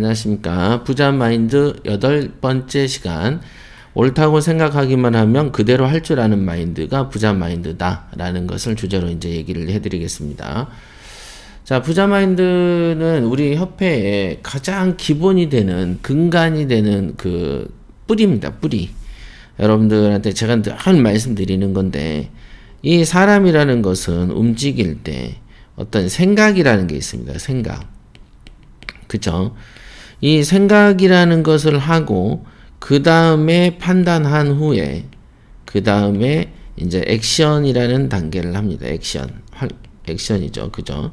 안녕하십니까. 부자 마인드 8번째 시간. 옳다고 생각하기만 하면 그대로 할 줄 아는 마인드가 부자 마인드다 라는 것을 주제로 이제 얘기를 해드리겠습니다. 자, 부자 마인드는 우리 협회의 가장 기본이 되는, 근간이 되는 그 뿌리입니다. 뿌리. 여러분들한테 제가 늘 말씀드리는 건데, 이 사람이라는 것은 움직일 때 어떤 생각이라는 게 있습니다. 생각. 그죠? 이 생각이라는 것을 하고 그 다음에 판단한 후에 그 다음에 이제 액션이라는 단계를 합니다. 액션이죠. 그죠?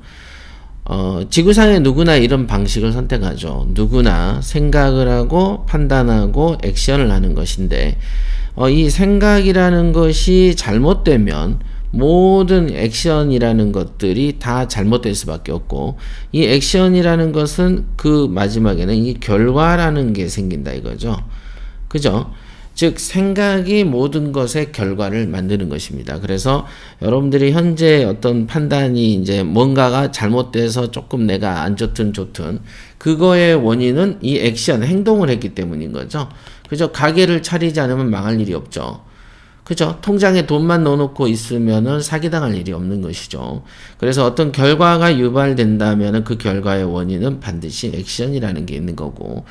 지구상에 누구나 이런 방식을 선택하죠. 누구나 생각을 하고 판단하고 액션을 하는 것인데 이 생각이라는 것이 잘못되면 모든 액션이라는 것들이 다 잘못될 수밖에 없고, 이 액션이라는 것은 그 마지막에는 이 결과라는 게 생긴다 이거죠. 그죠? 즉 생각이 모든 것의 결과를 만드는 것입니다. 그래서 여러분들이 현재 어떤 판단이 이제 뭔가가 잘못돼서 조금 내가 안 좋든 그거의 원인은 이 액션, 행동을 했기 때문인 거죠. 그죠? 가게를 차리지 않으면 망할 일이 없죠. 그죠? 통장에 돈만 넣어놓고 있으면은 사기당할 일이 없는 것이죠. 그래서 어떤 결과가 유발된다면은 그 결과의 원인은 반드시 액션이라는 게 있는 거고,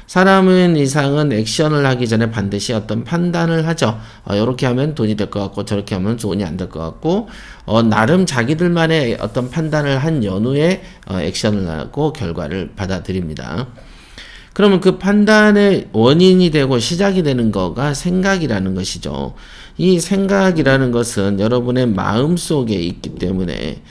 사람은 이상은 액션을 하기 전에 반드시 어떤 판단을 하죠. 이렇게 하면 돈이 될 것 같고, 저렇게 하면 돈이 안 될 것 같고, 나름 자기들만의 어떤 판단을 한 연후에 액션을 하고 결과를 받아들입니다. 그러면 그 판단의 원인이 되고 시작이 되는 거가 생각이라는 것이죠. 이 생각이라는 것은 여러분의 마음 속에 있기 때문에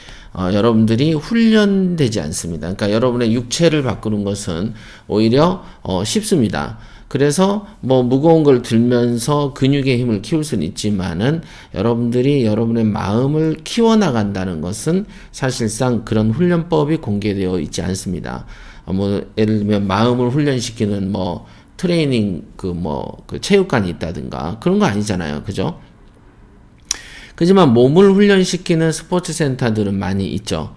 여러분들이 훈련되지 않습니다. 그러니까 여러분의 육체를 바꾸는 것은 오히려 쉽습니다. 그래서 뭐 무거운 걸 들면서 근육의 힘을 키울 수는 있지만은 여러분들이 여러분의 마음을 키워나간다는 것은 사실상 그런 훈련법이 공개되어 있지 않습니다. 뭐 예를 들면 마음을 훈련시키는 뭐 트레이닝 그 체육관이 있다든가 그런 거 아니잖아요. 그죠? 그지만 몸을 훈련시키는 스포츠 센터들은 많이 있죠.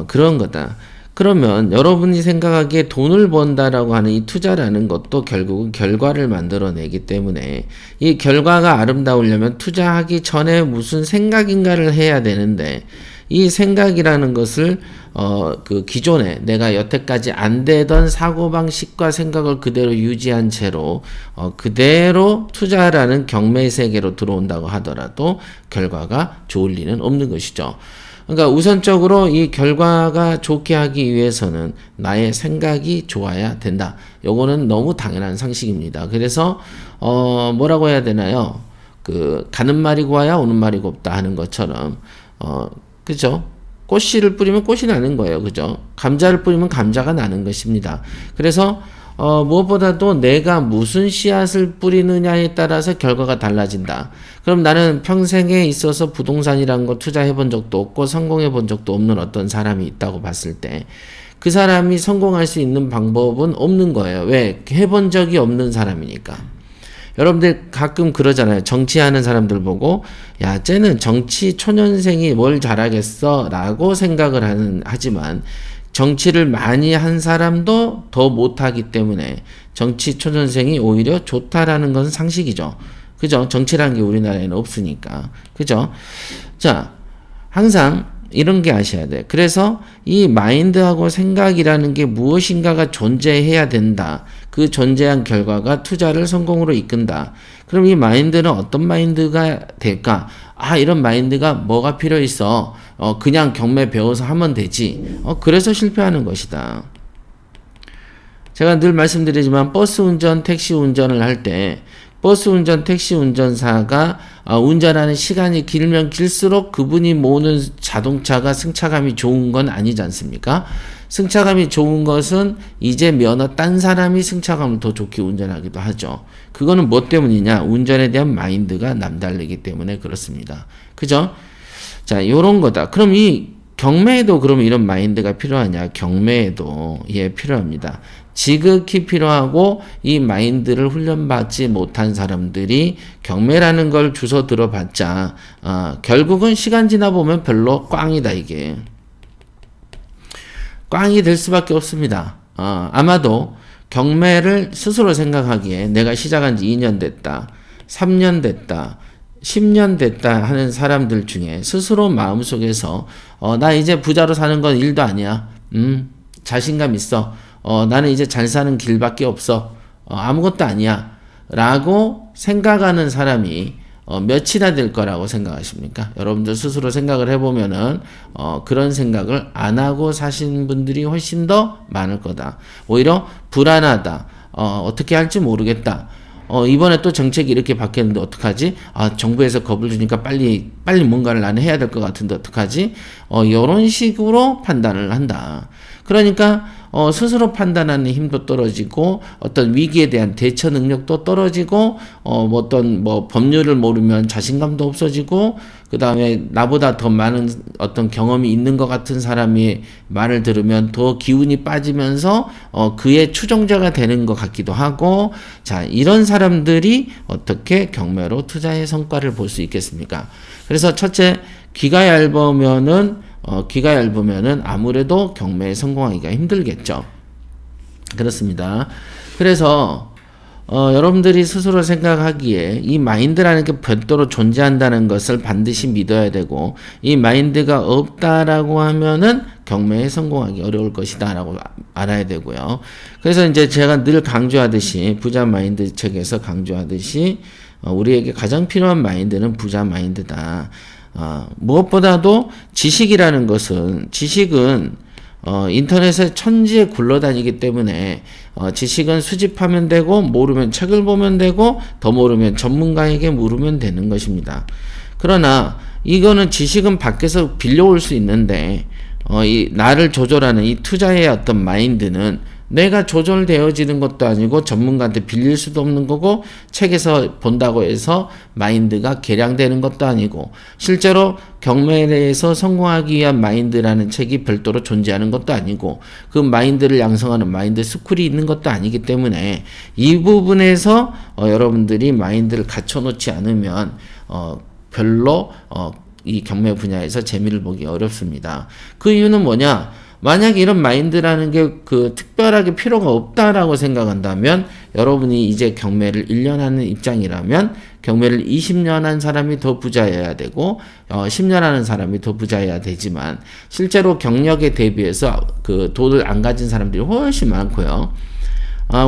그런 거다. 그러면 여러분이 생각하기에 돈을 번다라고 하는 이 투자라는 것도 결국은 결과를 만들어내기 때문에 이 결과가 아름다우려면 투자하기 전에 무슨 생각인가를 해야 되는데, 이 생각이라는 것을 그 기존에 내가 여태까지 안 되던 사고방식과 생각을 그대로 유지한 채로 그대로 투자라는 경매 세계로 들어온다고 하더라도 결과가 좋을 리는 없는 것이죠. 그러니까 우선적으로 이 결과가 좋게 하기 위해서는 나의 생각이 좋아야 된다. 요거는 너무 당연한 상식입니다. 그래서 뭐라고 해야 되나요? 그 가는 말이 고와야 오는 말이 곱다 하는 것처럼 그죠? 꽃씨를 뿌리면 꽃이 나는 거예요. 그죠? 감자를 뿌리면 감자가 나는 것입니다. 그래서 무엇보다도 내가 무슨 씨앗을 뿌리느냐에 따라서 결과가 달라진다. 그럼 나는 평생에 있어서 부동산이란 거 투자해 본 적도 없고 성공해 본 적도 없는 어떤 사람이 있다고 봤을 때 그 사람이 성공할 수 있는 방법은 없는 거예요. 왜? 해본 적이 없는 사람이니까. 여러분들 가끔 그러잖아요. 정치하는 사람들 보고 야, 쟤는 정치 초년생이 뭘 잘하겠어 라고 생각을 하지만 정치를 많이 한 사람도 더 못하기 때문에 정치 초년생이 오히려 좋다라는 것은 상식이죠. 그죠? 정치라는 게 우리나라에는 없으니까. 그죠? 자, 항상 이런 게 아셔야 돼. 그래서 이 마인드하고 생각이라는 게 무엇인가가 존재해야 된다. 그 존재한 결과가 투자를 성공으로 이끈다. 그럼 이 마인드는 어떤 마인드가 될까? 이런 마인드가 뭐가 필요 있어? 그냥 경매 배워서 하면 되지. 그래서 실패하는 것이다. 제가 늘 말씀드리지만 버스 운전, 택시 운전을 할 때 버스 운전, 택시 운전사가 운전하는 시간이 길면 길수록 그분이 모으는 자동차가 승차감이 좋은 건 아니지 않습니까? 승차감이 좋은 것은 이제 면허 딴 사람이 승차감을 더 좋게 운전하기도 하죠. 그거는 뭐 때문이냐? 운전에 대한 마인드가 남다르기 때문에 그렇습니다. 그죠? 자, 요런 거다. 그럼 이 경매에도 그럼 이런 마인드가 필요하냐? 경매에도 필요합니다. 지극히 필요하고 이 마인드를 훈련받지 못한 사람들이 경매라는 걸 주워 들어봤자 결국은 시간 지나 보면 별로 꽝이다 이게. 꽝이 될 수밖에 없습니다. 아마도 경매를 스스로 생각하기에 내가 시작한 지 2년 됐다, 3년 됐다, 10년 됐다 하는 사람들 중에 스스로 마음속에서 나 이제 부자로 사는 건 일도 아니야. 자신감 있어. 나는 이제 잘 사는 길밖에 없어. 아무것도 아니야. 라고 생각하는 사람이 몇이나 될 거라고 생각하십니까? 여러분들 스스로 생각을 해보면은 그런 생각을 안 하고 사신 분들이 훨씬 더 많을 거다. 오히려 불안하다. 어떻게 할지 모르겠다. 이번에 또 정책이 이렇게 바뀌었는데 어떡하지? 정부에서 겁을 주니까 빨리 뭔가를 나는 해야 될 것 같은데 어떡하지? 이런 식으로 판단을 한다. 그러니까 스스로 판단하는 힘도 떨어지고 어떤 위기에 대한 대처 능력도 떨어지고 어떤 법률을 모르면 자신감도 없어지고 그 다음에 나보다 더 많은 어떤 경험이 있는 것 같은 사람이 말을 들으면 더 기운이 빠지면서 그의 추종자가 되는 것 같기도 하고 자 이런 사람들이 어떻게 경매로 투자의 성과를 볼 수 있겠습니까? 그래서 첫째 귀가 얇으면은 아무래도 경매에 성공하기가 힘들겠죠. 그렇습니다. 그래서 여러분들이 스스로 생각하기에 이 마인드라는 게 별도로 존재한다는 것을 반드시 믿어야 되고 이 마인드가 없다라고 하면은 경매에 성공하기 어려울 것이다라고 알아야 되고요. 그래서 이제 제가 늘 강조하듯이 부자 마인드 책에서 강조하듯이 우리에게 가장 필요한 마인드는 부자 마인드다. 무엇보다도 지식은 인터넷에 천지에 굴러다니기 때문에 지식은 수집하면 되고 모르면 책을 보면 되고 더 모르면 전문가에게 물으면 되는 것입니다. 그러나 이거는 지식은 밖에서 빌려올 수 있는데 이 나를 조절하는 이 투자의 어떤 마인드는 내가 조절되어지는 것도 아니고 전문가한테 빌릴 수도 없는 거고 책에서 본다고 해서 마인드가 개량되는 것도 아니고 실제로 경매에 대해서 성공하기 위한 마인드라는 책이 별도로 존재하는 것도 아니고 그 마인드를 양성하는 마인드 스쿨이 있는 것도 아니기 때문에 이 부분에서 여러분들이 마인드를 갖춰놓지 않으면 별로 이 경매 분야에서 재미를 보기 어렵습니다. 그 이유는 뭐냐? 만약에 이런 마인드라는 게 특별하게 필요가 없다라고 생각한다면 여러분이 이제 경매를 1년 하는 입장이라면 경매를 20년 한 사람이 더 부자여야 되고 10년 하는 사람이 더 부자여야 되지만 실제로 경력에 대비해서 돈을 안 가진 사람들이 훨씬 많고요.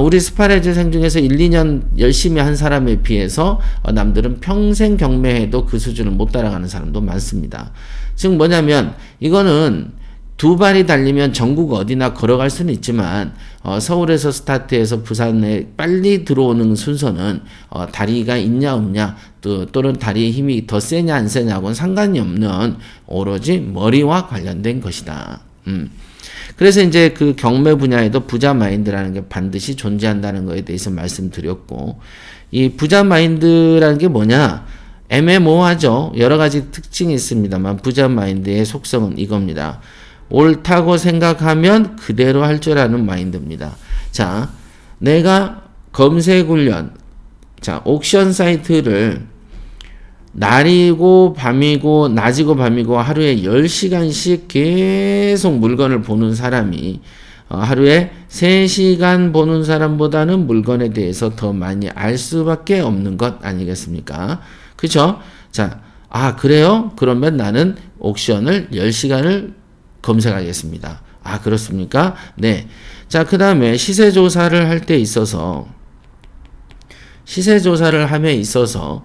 우리 스파레즈생 중에서 1, 2년 열심히 한 사람에 비해서 남들은 평생 경매해도 그 수준을 못 따라가는 사람도 많습니다. 즉 뭐냐면 이거는 두 발이 달리면 전국 어디나 걸어갈 수는 있지만 서울에서 스타트해서 부산에 빨리 들어오는 순서는 다리가 있냐 없냐 또는 다리의 힘이 더 세냐 안 세냐하고는 상관이 없는 오로지 머리와 관련된 것이다. 그래서 이제 그 경매 분야에도 부자 마인드라는 게 반드시 존재한다는 것에 대해서 말씀드렸고 이 부자 마인드라는 게 뭐냐? 애매모호하죠. 여러 가지 특징이 있습니다만 부자 마인드의 속성은 이겁니다. 옳다고 생각하면 그대로 할 줄 아는 마인드입니다. 자, 내가 검색 훈련, 옥션 사이트를 낮이고 밤이고 하루에 10시간씩 계속 물건을 보는 사람이 하루에 3시간 보는 사람보다는 물건에 대해서 더 많이 알 수밖에 없는 것 아니겠습니까? 그쵸? 자, 그래요? 그러면 나는 옥션을 10시간을 검색하겠습니다. 그렇습니까? 네. 자, 그 다음에 시세조사를 함에 있어서,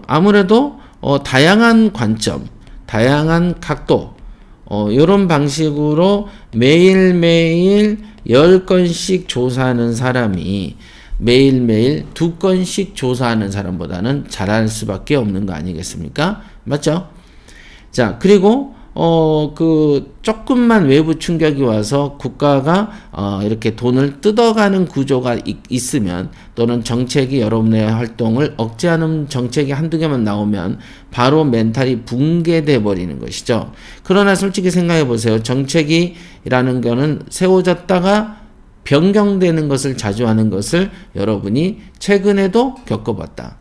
아무래도, 다양한 관점, 다양한 각도, 요런 방식으로 매일매일 10건씩 조사하는 사람이 매일매일 2건씩 조사하는 사람보다는 잘할 수밖에 없는 거 아니겠습니까? 맞죠? 자, 그리고, 조금만 외부 충격이 와서 국가가, 이렇게 돈을 뜯어가는 구조가 있으면, 또는 정책이 여러분의 활동을 억제하는 정책이 한두 개만 나오면, 바로 멘탈이 붕괴돼 버리는 것이죠. 그러나 솔직히 생각해 보세요. 정책이라는 거는 세워졌다가 변경되는 것을 자주 하는 것을 여러분이 최근에도 겪어봤다.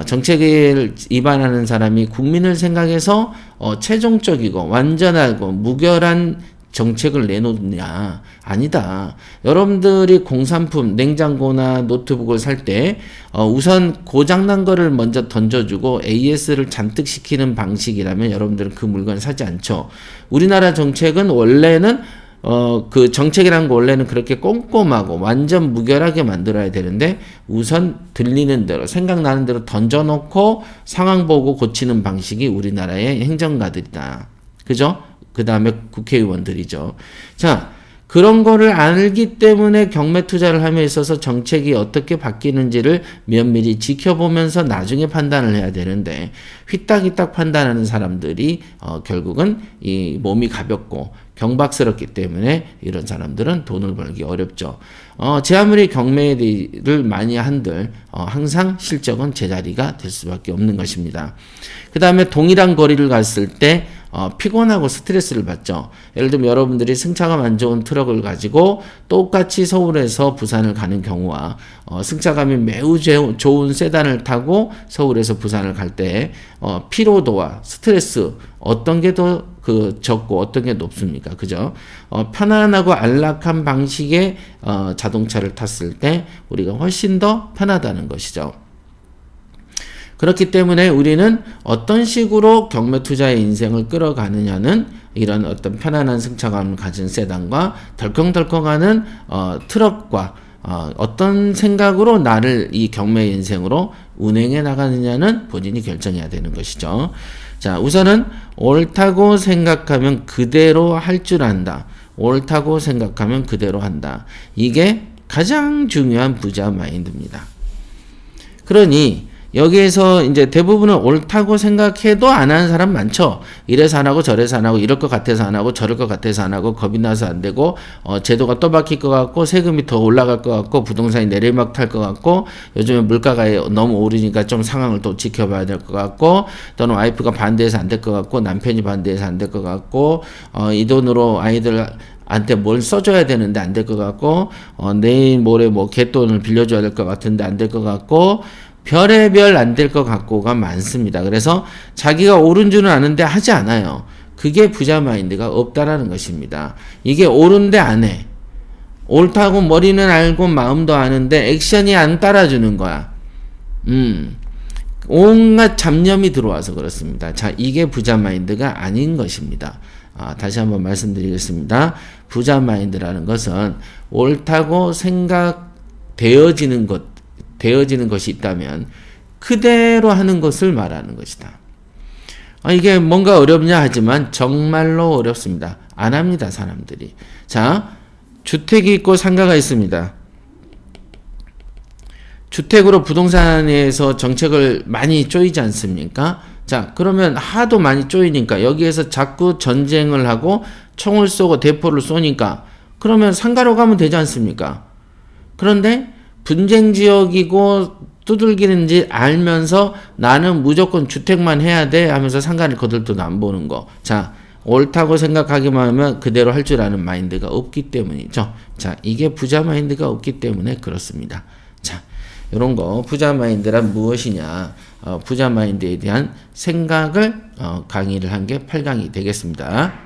정책을 위반하는 사람이 국민을 생각해서 최종적이고 완전하고 무결한 정책을 내놓느냐? 아니다. 여러분들이 공산품, 냉장고나 노트북을 살 때 우선 고장난 거를 먼저 던져주고 AS를 잔뜩 시키는 방식이라면 여러분들은 그 물건을 사지 않죠. 우리나라 정책은 원래는 그 정책이란 거 원래는 그렇게 꼼꼼하고 완전 무결하게 만들어야 되는데 우선 들리는 대로 생각나는 대로 던져놓고 상황 보고 고치는 방식이 우리나라의 행정가들이다. 그죠? 그 다음에 국회의원들이죠. 자, 그런 거를 알기 때문에 경매 투자를 함에 있어서 정책이 어떻게 바뀌는지를 면밀히 지켜보면서 나중에 판단을 해야 되는데 휘딱휘딱 판단하는 사람들이 결국은 이 몸이 가볍고 경박스럽기 때문에 이런 사람들은 돈을 벌기 어렵죠. 제 아무리 경매를 많이 한들 항상 실적은 제자리가 될 수밖에 없는 것입니다. 그 다음에 동일한 거리를 갔을 때 피곤하고 스트레스를 받죠. 예를 들면 여러분들이 승차감 안 좋은 트럭을 가지고 똑같이 서울에서 부산을 가는 경우와 승차감이 매우 좋은 세단을 타고 서울에서 부산을 갈 때 피로도와 스트레스 어떤 게 더 적고 어떤 게 높습니까? 그죠? 편안하고 안락한 방식의 자동차를 탔을 때 우리가 훨씬 더 편하다는 것이죠. 그렇기 때문에 우리는 어떤 식으로 경매 투자의 인생을 끌어가느냐는 이런 어떤 편안한 승차감을 가진 세단과 덜컹덜컹하는 트럭과 어떤 생각으로 나를 이 경매 인생으로 운행해 나가느냐는 본인이 결정해야 되는 것이죠. 자, 우선은 옳다고 생각하면 그대로 할 줄 안다. 옳다고 생각하면 그대로 한다. 이게 가장 중요한 부자 마인드입니다. 그러니 여기에서 이제 대부분은 옳다고 생각해도 안 하는 사람 많죠. 이래서 안 하고 저래서 안 하고 이럴 것 같아서 안 하고 저럴 것 같아서 안 하고 겁이 나서 안 되고 제도가 또 바뀔 것 같고 세금이 더 올라갈 것 같고 부동산이 내리막 탈 것 같고 요즘에 물가가 너무 오르니까 좀 상황을 또 지켜봐야 될 것 같고 또는 와이프가 반대해서 안 될 것 같고 남편이 반대해서 안 될 것 같고 이 돈으로 아이들 한테 뭘 써줘야 되는데 안 될 것 같고 내일 모레 뭐 갯돈을 빌려줘야 될 것 같은데 안 될 것 같고 별의별 안 될 것 같고가 많습니다. 그래서 자기가 옳은 줄은 아는데 하지 않아요. 그게 부자 마인드가 없다라는 것입니다. 이게 옳은데 안 해. 옳다고 머리는 알고 마음도 아는데 액션이 안 따라주는 거야. 온갖 잡념이 들어와서 그렇습니다. 자, 이게 부자 마인드가 아닌 것입니다. 다시 한번 말씀드리겠습니다. 부자 마인드라는 것은 옳다고 생각되어지는 것이 있다면 그대로 하는 것을 말하는 것이다. 이게 뭔가 어렵냐 하지만 정말로 어렵습니다. 안 합니다, 사람들이. 자, 주택이 있고 상가가 있습니다. 주택으로 부동산에서 정책을 많이 쪼이지 않습니까? 자, 그러면 하도 많이 쪼이니까 여기에서 자꾸 전쟁을 하고 총을 쏘고 대포를 쏘니까 그러면 상가로 가면 되지 않습니까? 그런데 분쟁 지역이고 두들기는지 알면서 나는 무조건 주택만 해야 돼 하면서 상가를 거들떠도 안 보는 거. 자, 옳다고 생각하기만 하면 그대로 할 줄 아는 마인드가 없기 때문이죠. 자, 이게 부자 마인드가 없기 때문에 그렇습니다. 자, 이런 거 부자 마인드란 무엇이냐? 부자 마인드에 대한 생각을 강의를 한 게 8강이 되겠습니다.